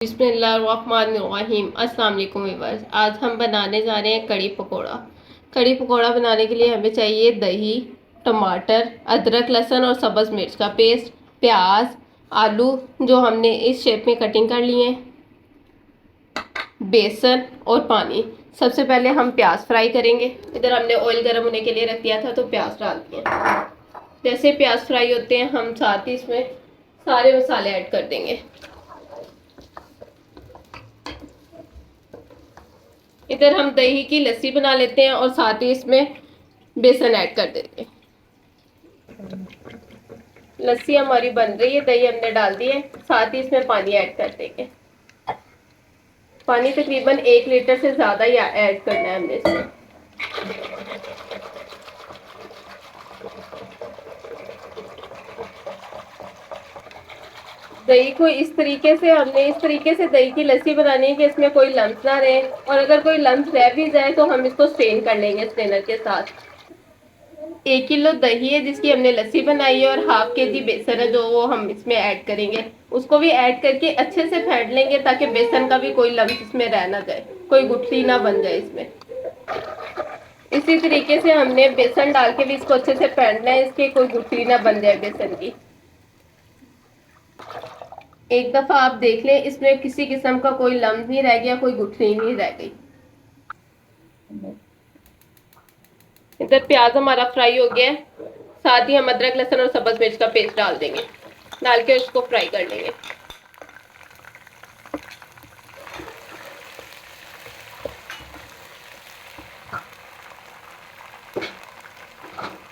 बिस्मिल्लाहिर्रहमानिर्रहीम। अस्सलाम वालेकुम व्यूअर्स। आज हम बनाने जा रहे हैं कड़ी पकोड़ा। कड़ी पकोड़ा बनाने के लिए हमें चाहिए दही, टमाटर, अदरक, लहसुन और सब्ज़ मिर्च का पेस्ट, प्याज, आलू जो हमने इस शेप में कटिंग कर लिए हैं, बेसन और पानी। सबसे पहले हम प्याज फ्राई करेंगे। इधर हमने ऑयल गर्म होने के लिए रख दिया था तो प्याज डाल दिए। जैसे प्याज फ्राई होते हैं हम साथ ही इसमें सारे मसाले ऐड कर देंगे। इधर हम दही की लस्सी बना लेते हैं और साथ ही इसमें बेसन ऐड कर देते हैं। लस्सी हमारी बन रही है, दही हमने डाल दी है, साथ ही इसमें पानी ऐड कर देंगे। पानी तकरीबन 1 लीटर से ज़्यादा ही ऐड करना है हमने इसमें। दही को इस तरीके से दही की लस्सी बनानी है कि इसमें कोई लम्स ना रहे, और अगर कोई लम्स रह भी जाए तो हम इसको स्ट्रेन कर लेंगे स्ट्रेनर के साथ। 1 किलो दही है जिसकी हमने लस्सी बनाई है और हाफ केजी बेसन है जो वो हम इसमें ऐड करेंगे। उसको भी ऐड करके अच्छे से फेंट लेंगे ताकि बेसन का भी कोई लम्स इसमें रह ना जाए, कोई गुठली ना बन जाए इसमें। इसी तरीके से हमने बेसन डाल के भी इसको अच्छे से फेंटना है, इसके कोई गुठली ना बन जाए बेसन की। एक दफा आप देख लें इसमें किसी किस्म का कोई लम्स नहीं रह गया, कोई गुठली नहीं रह गई। इधर प्याज हमारा फ्राई हो गया है, साथ ही हम अदरक, लहसुन और सब्ज़ मिर्च का पेस्ट डाल देंगे। डाल के उसको फ्राई कर लेंगे।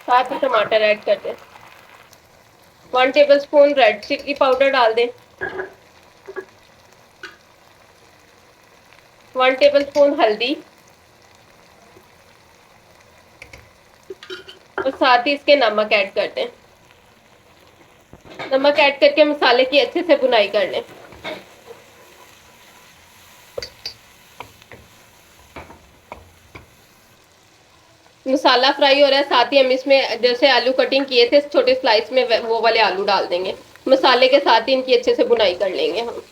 साथ ही टमाटर ऐड कर दें। 1 tablespoon red chilli powder डाल दें। 1 टेबल स्पून हल्दी और साथ ही इसके नमक ऐड कर दें। नमक ऐड करके मसाले की अच्छे से भुनाई कर लें। मसाला फ्राई हो रहा है, साथ ही हम इसमें जैसे आलू कटिंग किए थे छोटे स्लाइस में वो वाले आलू डाल देंगे। मसाले के साथ ही इनकी अच्छे से भुनाई कर लेंगे हम।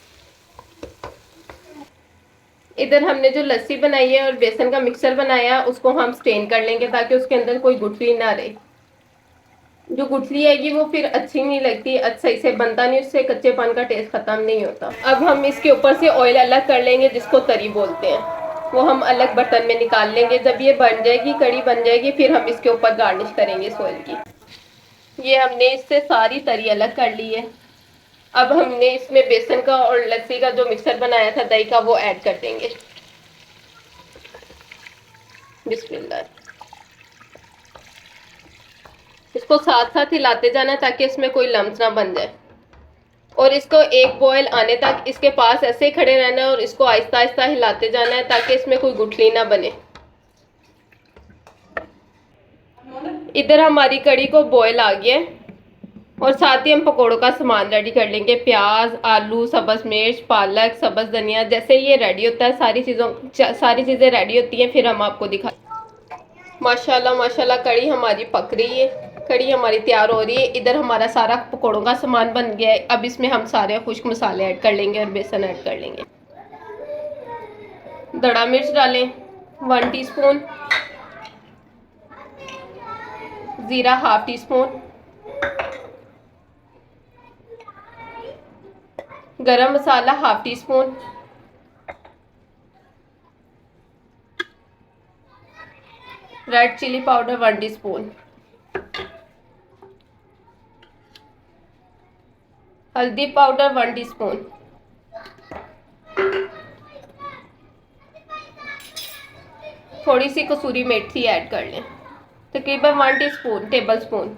इधर हमने जो लस्सी बनाई है और बेसन का मिक्सर बनाया उसको हम स्टेन कर लेंगे ताकि उसके अंदर कोई गुठली ना रहे। जो गुठली आएगी वो फिर अच्छी नहीं लगती, सही से बनता नहीं, उससे कच्चेपन का टेस्ट खत्म नहीं होता। अब हम इसके ऊपर से ऑयल अलग कर लेंगे जिसको तरी बोलते हैं, वो हम अलग बर्तन में निकाल लेंगे। जब ये बन जाएगी, कड़ी बन जाएगी, फिर हम इसके ऊपर गार्निश करेंगे इस ऑयल की। ये हमने इससे सारी तरी अलग कर ली है। अब हमने इसमें बेसन का और लस्सी का जो मिक्सर बनाया था दही का वो ऐड कर देंगे। बिस्मिल्लाह। इसको साथ साथ हिलाते जाना ताकि इसमें कोई लम्स ना बन जाए, और इसको एक बॉयल आने तक इसके पास ऐसे खड़े रहना है और इसको आहिस्ता आहिस्ता हिलाते जाना है ताकि इसमें कोई गुठली ना बने। इधर हमारी कड़ी को बॉयल आ गया है और साथ ही हम पकोड़ों का सामान रेडी कर लेंगे। प्याज, आलू, सब्ज़ मिर्च, पालक, सब्ज़ धनिया। जैसे ये रेडी होता है सारी चीज़ें रेडी होती हैं फिर हम आपको दिखा। माशाल्लाह माशाल्लाह कड़ी हमारी पक रही है, कड़ी हमारी तैयार हो रही है। इधर हमारा सारा पकौड़ों का सामान बन गया है। अब इसमें हम सारे खुश्क मसाले ऐड कर लेंगे और बेसन ऐड कर लेंगे। दड़ा मिर्च डालें 1 टीस्पून, ज़ीरा ½ teaspoon, garam masala ½ teaspoon, red chilli powder 1 teaspoon, हल्दी पाउडर 1 टीस्पून, थोड़ी सी कसूरी मेथी ऐड कर लें, तकरीबन 1 टेबल स्पून।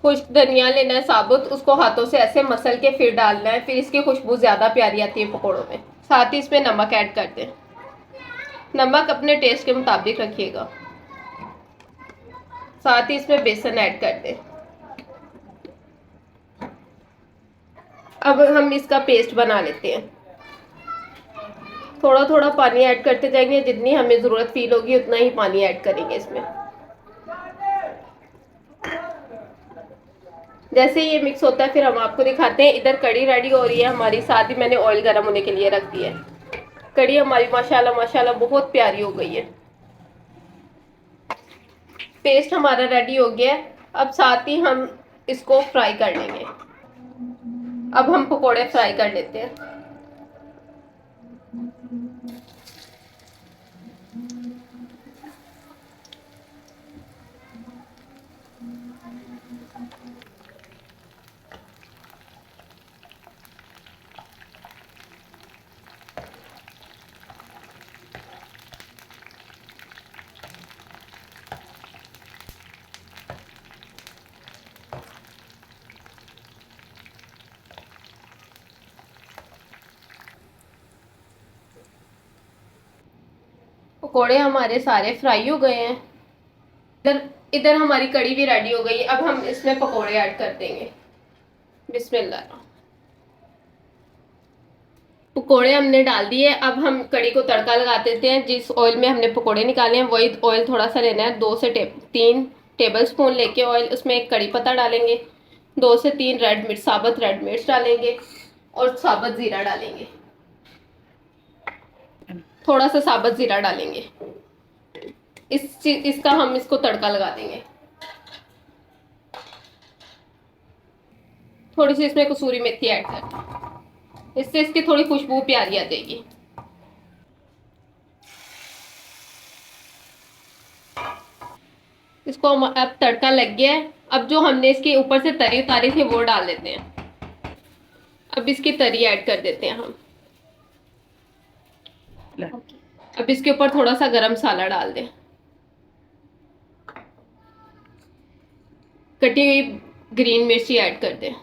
खुश्क धनिया लेना है साबुत, उसको हाथों से ऐसे मसल के फिर डालना है, फिर इसकी खुशबू ज़्यादा प्यारी आती है पकौड़ों में। साथ ही इसमें नमक ऐड कर दें। नमक अपने टेस्ट के मुताबिक रखिएगा। साथ ही इसमें बेसन ऐड कर दें। अब हम इसका पेस्ट बना लेते हैं। थोड़ा थोड़ा पानी ऐड करते जाएंगे, जितनी हमें ज़रूरत फील होगी उतना ही पानी ऐड करेंगे इसमें। जैसे ये मिक्स होता है फिर हम आपको दिखाते हैं। इधर कड़ी रेडी हो रही है हमारी, साथ ही मैंने ऑयल गर्म होने के लिए रख दिया है। कड़ी हमारी माशाल्लाह माशाल्लाह बहुत प्यारी हो गई है। पेस्ट हमारा रेडी हो गया है। अब साथ ही हम इसको फ्राई कर लेंगे। अब हम पकोड़े फ्राई कर लेते हैं। पकोड़े हमारे सारे फ्राई हो गए हैं। इधर इधर हमारी कड़ी भी रेडी हो गई है। अब हम इसमें पकोड़े ऐड कर देंगे। बिस्मिल्लाह। पकोड़े हमने डाल दिए। अब हम कड़ी को तड़का लगा देते हैं। जिस ऑयल में हमने पकोड़े निकाले हैं वही ऑयल थोड़ा सा लेना है। 2 से 3 टेबल स्पून लेके ऑयल, उसमें एक कड़ी पत्ता डालेंगे, 2 से 3 रेड मिर्च, साबुत रेड मिर्च डालेंगे और साबुत ज़ीरा डालेंगे। थोड़ा सा साबुत ज़ीरा डालेंगे। इसका हम इसको तड़का लगा देंगे। थोड़ी सी इसमें कसूरी मेथी ऐड कर दें, इससे इसकी थोड़ी खुशबू प्यारी आ जाएगी। इसको अब तड़का लग गया है। अब जो हमने इसके ऊपर से तरी उतारी थी वो डाल देते हैं। अब इसकी तरी ऐड कर देते हैं हम। अब इसके ऊपर थोड़ा सा गरम मसाला डाल दें। कटी हुई ग्रीन मिर्ची ऐड कर दें।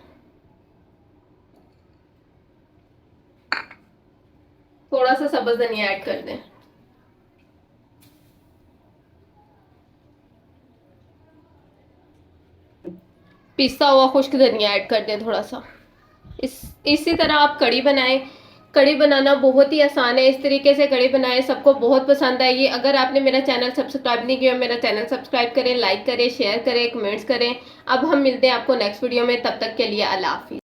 थोड़ा सा सब्ज धनिया ऐड कर दें। पिसा हुआ खुश्क धनिया ऐड कर दें थोड़ा सा। इसी तरह आप कड़ी बनाएं। कड़ी बनाना बहुत ही आसान है। इस तरीके से कड़ी बनाएं, सबको बहुत पसंद आएगी। अगर आपने मेरा चैनल सब्सक्राइब नहीं किया, मेरा चैनल सब्सक्राइब करें, लाइक करें, शेयर करें, कमेंट्स करें। अब हम मिलते हैं आपको नेक्स्ट वीडियो में। तब तक के लिए अल्लाह हाफिज़।